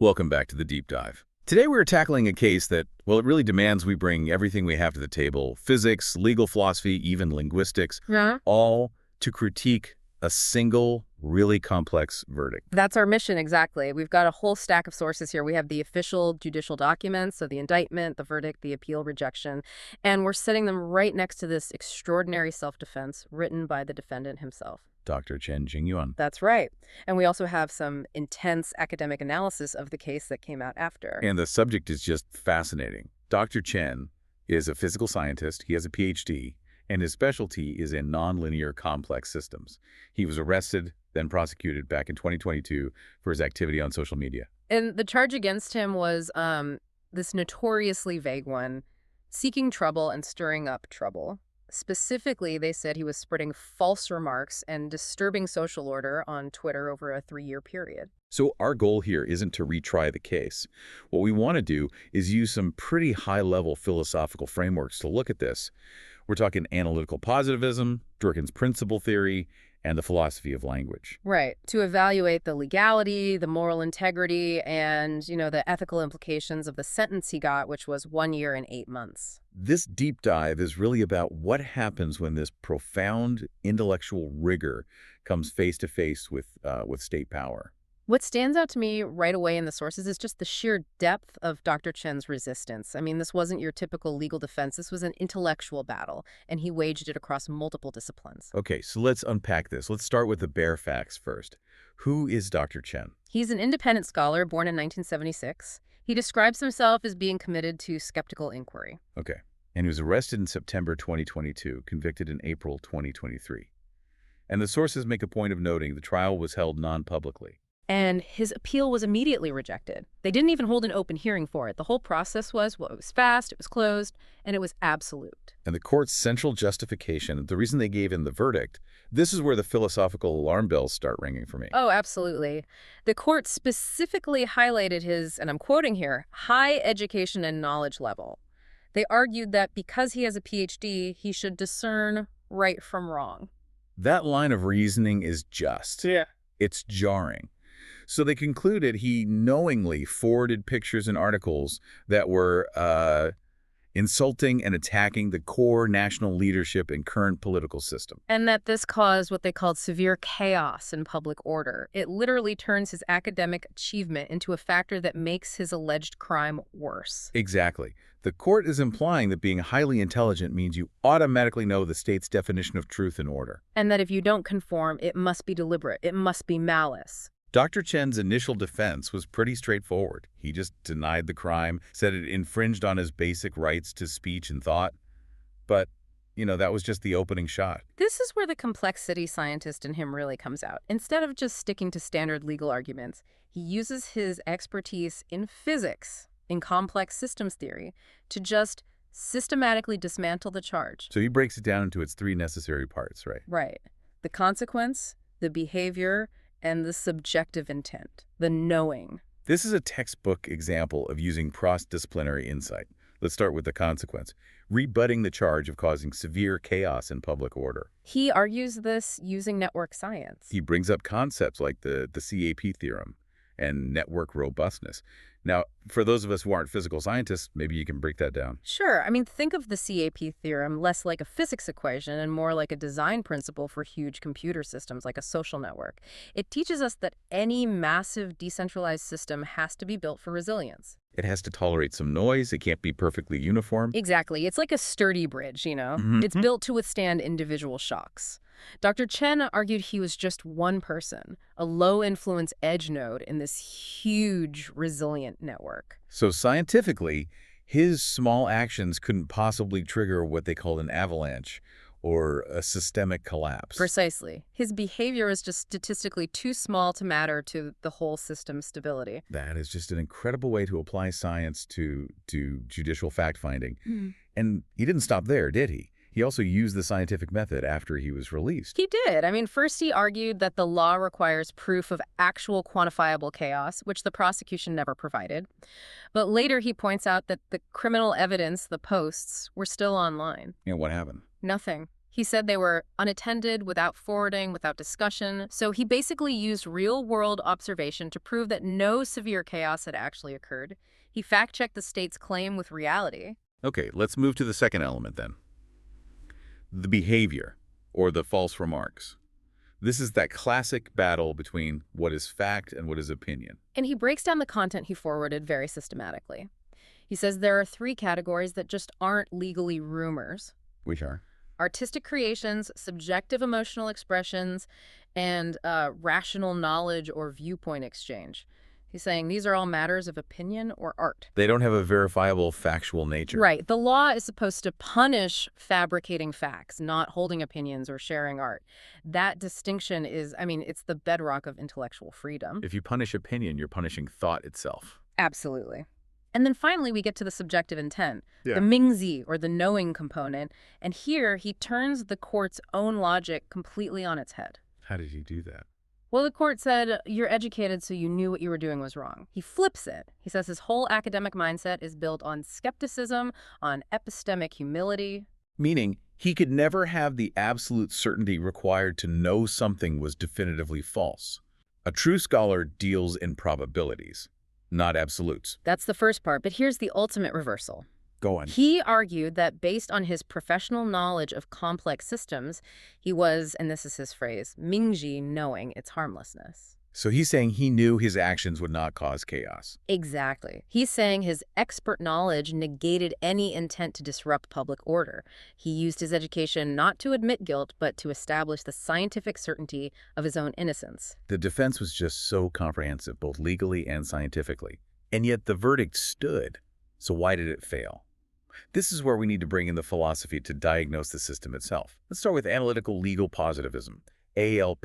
Welcome back to the Deep Dive. Today we're tackling a case that, well, it really demands we bring everything we have to the table, physics, legal philosophy, even linguistics, Yeah. all to critique a single, really complex verdict. That's our mission, exactly. We've got a whole stack of sources here. We have the official judicial documents, so the indictment, the verdict, the appeal, rejection, and we're setting them right next to this extraordinary self-defense written by the defendant himself. Dr. Chen Jingyuan. That's right. And we also have some intense academic analysis of the case that came out after. And the subject is just fascinating. Dr. Chen is a physical scientist. He has a PhD, and his specialty is in nonlinear complex systems. He was arrested, then prosecuted back in 2022 for his activity on social media. And the charge against him was this notoriously vague one, seeking trouble and stirring up trouble. Specifically, they said he was spreading false remarks and disturbing social order on Twitter over a 3-year period. So our goal here isn't to retry the case. What we want to do is use some pretty high-level philosophical frameworks to look at this. We're talking analytical positivism, Durkheim's principle theory, and the philosophy of language. Right. To evaluate the legality, the moral integrity, and, the ethical implications of the sentence he got, which was 1 year and 8 months. This deep dive is really about what happens when this profound intellectual rigor comes face-to-face with state power. What stands out to me right away in the sources is just the sheer depth of Dr. Chen's resistance. I mean, this wasn't your typical legal defense. This was an intellectual battle, and he waged it across multiple disciplines. Okay, so let's unpack this. Let's start with the bare facts first. Who is Dr. Chen? He's an independent scholar born in 1976. He describes himself as being committed to skeptical inquiry. Okay, and he was arrested in September 2022, convicted in April 2023. And the sources make a point of noting the trial was held non-publicly. And his appeal was immediately rejected. They didn't even hold an open hearing for it. The whole process was, it was fast, it was closed, and it was absolute. And the court's central justification, the reason they gave him the verdict, this is where the philosophical alarm bells start ringing for me. Oh, absolutely. The court specifically highlighted his, and I'm quoting here, high education and knowledge level. They argued that because he has a PhD, he should discern right from wrong. That line of reasoning is just. Yeah. It's jarring. So they concluded he knowingly forwarded pictures and articles that were insulting and attacking the core national leadership and current political system. And that this caused what they called severe chaos in public order. It literally turns his academic achievement into a factor that makes his alleged crime worse. Exactly. The court is implying that being highly intelligent means you automatically know the state's definition of truth and order. And that if you don't conform, it must be deliberate. It must be malice. Dr. Chen's initial defense was pretty straightforward. He just denied the crime, said it infringed on his basic rights to speech and thought. But, that was just the opening shot. This is where the complexity scientist in him really comes out. Instead of just sticking to standard legal arguments, he uses his expertise in physics, in complex systems theory, to just systematically dismantle the charge. So he breaks it down into its 3 necessary parts, right? Right. The consequence, the behavior, and the subjective intent, the knowing. This is a textbook example of using cross-disciplinary insight. Let's start with the consequence, rebutting the charge of causing severe chaos in public order. He argues this using network science. He brings up concepts like the CAP theorem and network robustness. Now, for those of us who aren't physical scientists, maybe you can break that down. Sure. I mean, think of the CAP theorem less like a physics equation and more like a design principle for huge computer systems, like a social network. It teaches us that any massive decentralized system has to be built for resilience. It has to tolerate some noise. It can't be perfectly uniform. Exactly. It's like a sturdy bridge, It's built to withstand individual shocks. Dr. Chen argued he was just one person, a low-influence edge node in this huge, resilient network. So scientifically, his small actions couldn't possibly trigger what they called an avalanche or a systemic collapse. Precisely. His behavior is just statistically too small to matter to the whole system's stability. That is just an incredible way to apply science to judicial fact-finding. And he didn't stop there, did he? He also used the scientific method after he was released. He did. I mean, first he argued that the law requires proof of actual quantifiable chaos, which the prosecution never provided. But later he points out that the criminal evidence, the posts, were still online. And what happened? Nothing. He said they were unattended, without forwarding, without discussion. So he basically used real-world observation to prove that no severe chaos had actually occurred. He fact-checked the state's claim with reality. Okay, let's move to the second element then. The behavior, or the false remarks. This is that classic battle between what is fact and what is opinion. And he breaks down the content he forwarded very systematically. He says there are 3 categories that just aren't legally rumors: Which are? artistic creations, subjective emotional expressions, and rational knowledge or viewpoint exchange. He's saying these are all matters of opinion or art. They don't have a verifiable factual nature. Right. The law is supposed to punish fabricating facts, not holding opinions or sharing art. That distinction is, it's the bedrock of intellectual freedom. If you punish opinion, you're punishing thought itself. Absolutely. And then finally, we get to the subjective intent, Yeah. the Mingzi, or the knowing component. And here, he turns the court's own logic completely on its head. How did he do that? Well, the court said, you're educated, so you knew what you were doing was wrong. He flips it. He says his whole academic mindset is built on skepticism, on epistemic humility. Meaning, he could never have the absolute certainty required to know something was definitively false. A true scholar deals in probabilities, not absolutes. That's the first part, but here's the ultimate reversal. Go on. He argued that based on his professional knowledge of complex systems, he was, and this is his phrase, Mingji knowing its harmlessness. So he's saying he knew his actions would not cause chaos. Exactly. He's saying his expert knowledge negated any intent to disrupt public order. He used his education not to admit guilt, but to establish the scientific certainty of his own innocence. The defense was just so comprehensive, both legally and scientifically. And yet the verdict stood. So why did it fail? This is where we need to bring in the philosophy to diagnose the system itself. Let's start with analytical legal positivism, ALP.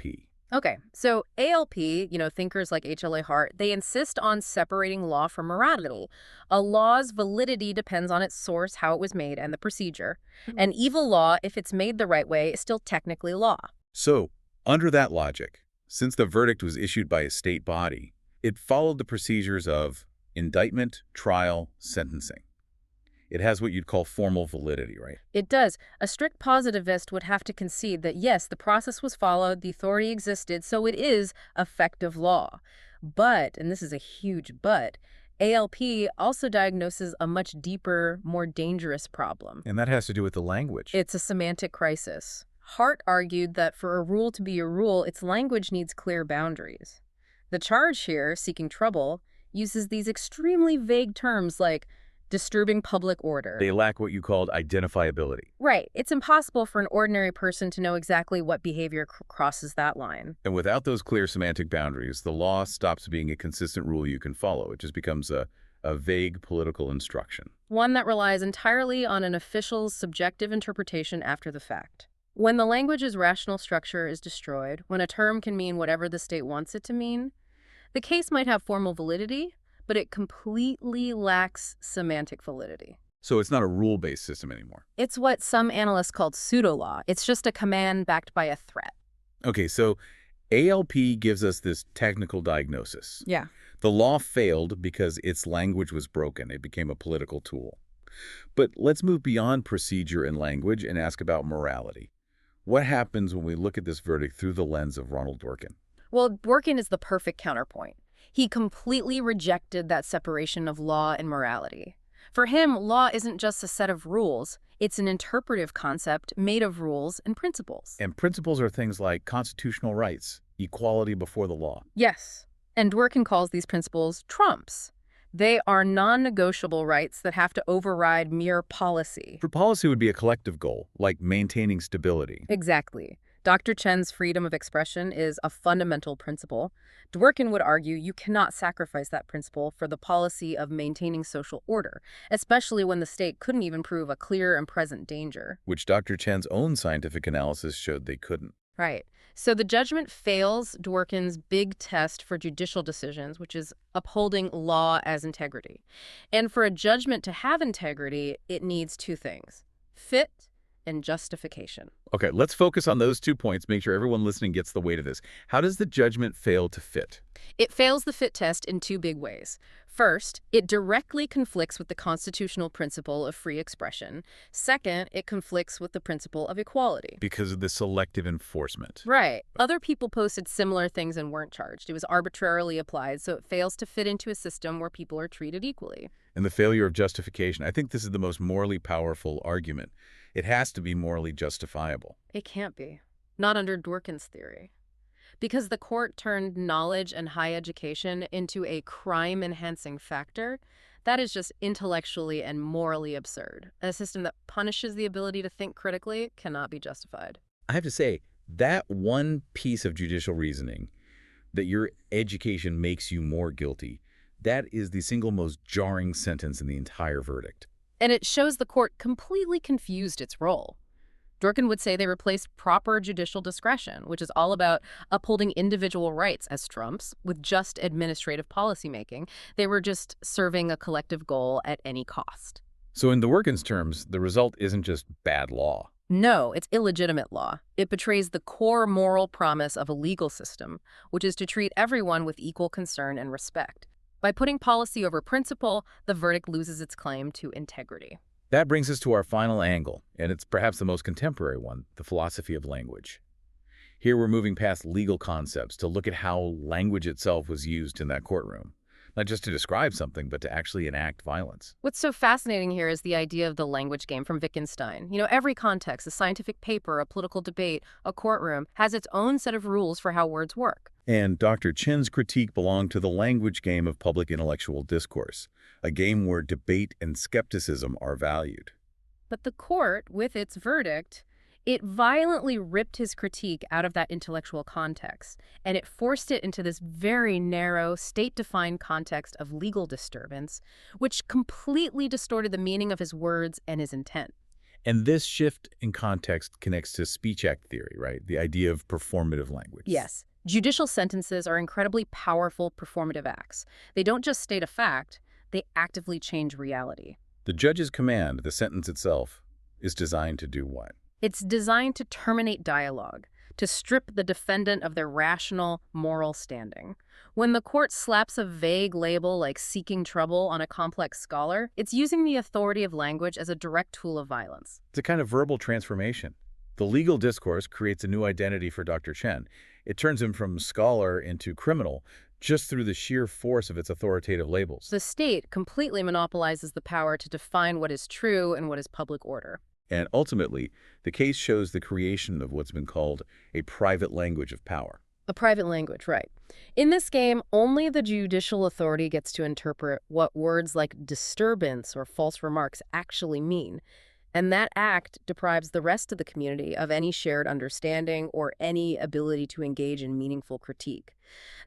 Okay, so ALP, thinkers like HLA Hart, they insist on separating law from morality. A law's validity depends on its source, how it was made, and the procedure. An evil law, if it's made the right way, is still technically law. So, under that logic, since the verdict was issued by a state body, it followed the procedures of indictment, trial, sentencing. It has what you'd call formal validity, right? It does. A strict positivist would have to concede that, yes, the process was followed, the authority existed, so it is effective law. But, and this is a huge but, ALP also diagnoses a much deeper, more dangerous problem. And that has to do with the language. It's a semantic crisis. Hart argued that for a rule to be a rule, its language needs clear boundaries. The charge here, seeking trouble, uses these extremely vague terms like disturbing public order. They lack what you called identifiability. Right. It's impossible for an ordinary person to know exactly what behavior crosses that line. And without those clear semantic boundaries, the law stops being a consistent rule you can follow. It just becomes a vague political instruction. One that relies entirely on an official's subjective interpretation after the fact. When the language's rational structure is destroyed, when a term can mean whatever the state wants it to mean, the case might have formal validity, but it completely lacks semantic validity. So it's not a rule-based system anymore. It's what some analysts called pseudo-law. It's just a command backed by a threat. Okay, so ALP gives us this technical diagnosis. Yeah. The law failed because its language was broken. It became a political tool. But let's move beyond procedure and language and ask about morality. What happens when we look at this verdict through the lens of Ronald Dworkin? Well, Dworkin is the perfect counterpoint. He completely rejected that separation of law and morality. For him, law isn't just a set of rules. It's an interpretive concept made of rules and principles. And principles are things like constitutional rights, equality before the law. Yes. And Dworkin calls these principles trumps. They are non-negotiable rights that have to override mere policy. For policy would be a collective goal, like maintaining stability. Exactly. Dr. Chen's freedom of expression is a fundamental principle. Dworkin would argue you cannot sacrifice that principle for the policy of maintaining social order, especially when the state couldn't even prove a clear and present danger. Which Dr. Chen's own scientific analysis showed they couldn't. Right. So the judgment fails Dworkin's big test for judicial decisions, which is upholding law as integrity. And for a judgment to have integrity, it needs 2 things: fit and justification. Okay, let's focus on those 2 points, make sure everyone listening gets the weight of this. How does the judgment fail to fit? It fails the fit test in 2 big ways. First, it directly conflicts with the constitutional principle of free expression. Second, it conflicts with the principle of equality. Because of the selective enforcement. Right. Other people posted similar things and weren't charged. It was arbitrarily applied, so it fails to fit into a system where people are treated equally. And the failure of justification. I think this is the most morally powerful argument. It has to be morally justifiable. It can't be. Not under Dworkin's theory. Because the court turned knowledge and high education into a crime-enhancing factor, that is just intellectually and morally absurd. A system that punishes the ability to think critically cannot be justified. I have to say, that one piece of judicial reasoning, that your education makes you more guilty, that is the single most jarring sentence in the entire verdict. And it shows the court completely confused its role. Dworkin would say they replaced proper judicial discretion, which is all about upholding individual rights as trumps, with just administrative policymaking. They were just serving a collective goal at any cost. So in the Dworkin's terms, the result isn't just bad law. No, it's illegitimate law. It betrays the core moral promise of a legal system, which is to treat everyone with equal concern and respect. By putting policy over principle, the verdict loses its claim to integrity. That brings us to our final angle, and it's perhaps the most contemporary one, the philosophy of language. Here we're moving past legal concepts to look at how language itself was used in that courtroom. Not just to describe something, but to actually enact violence. What's so fascinating here is the idea of the language game from Wittgenstein. Every context, a scientific paper, a political debate, a courtroom, has its own set of rules for how words work. And Dr. Chen's critique belonged to the language game of public intellectual discourse, a game where debate and skepticism are valued. But the court, with its verdict, it violently ripped his critique out of that intellectual context, and it forced it into this very narrow, state-defined context of legal disturbance, which completely distorted the meaning of his words and his intent. And this shift in context connects to speech act theory, right? The idea of performative language. Yes. Judicial sentences are incredibly powerful performative acts. They don't just state a fact, they actively change reality. The judge's command, the sentence itself, is designed to do what? It's designed to terminate dialogue, to strip the defendant of their rational, moral standing. When the court slaps a vague label like seeking trouble on a complex scholar, it's using the authority of language as a direct tool of violence. It's a kind of verbal transformation. The legal discourse creates a new identity for Dr. Chen. It turns him from scholar into criminal just through the sheer force of its authoritative labels. The state completely monopolizes the power to define what is true and what is public order. And ultimately, the case shows the creation of what's been called a private language of power. A private language, right. In this game, only the judicial authority gets to interpret what words like disturbance or false remarks actually mean. And that act deprives the rest of the community of any shared understanding or any ability to engage in meaningful critique.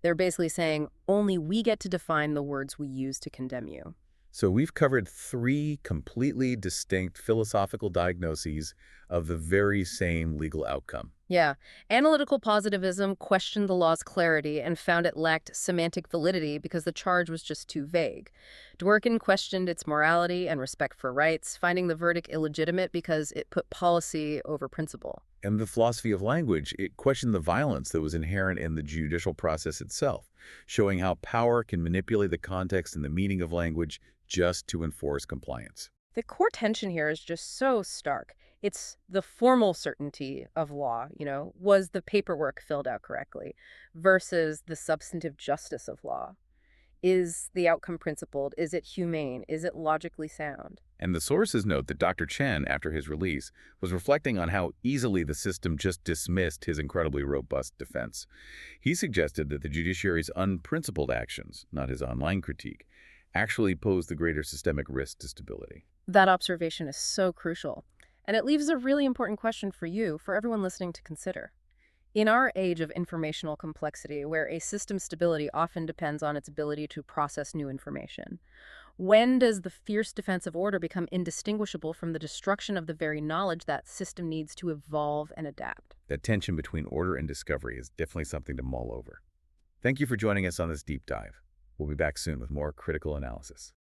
They're basically saying, only we get to define the words we use to condemn you. So we've covered three completely distinct philosophical diagnoses of the very same legal outcome. Yeah. Analytical positivism questioned the law's clarity and found it lacked semantic validity because the charge was just too vague. Dworkin questioned its morality and respect for rights, finding the verdict illegitimate because it put policy over principle. And the philosophy of language, it questioned the violence that was inherent in the judicial process itself, showing how power can manipulate the context and the meaning of language just to enforce compliance. The core tension here is just so stark. It's the formal certainty of law, was the paperwork filled out correctly, versus the substantive justice of law. Is the outcome principled? Is it humane? Is it logically sound? And the sources note that Dr. Chen, after his release, was reflecting on how easily the system just dismissed his incredibly robust defense. He suggested that the judiciary's unprincipled actions, not his online critique, actually pose the greater systemic risk to stability. That observation is so crucial. And it leaves a really important question for you, for everyone listening to consider. In our age of informational complexity, where a system's stability often depends on its ability to process new information, when does the fierce defense of order become indistinguishable from the destruction of the very knowledge that system needs to evolve and adapt? That tension between order and discovery is definitely something to mull over. Thank you for joining us on this deep dive. We'll be back soon with more critical analysis.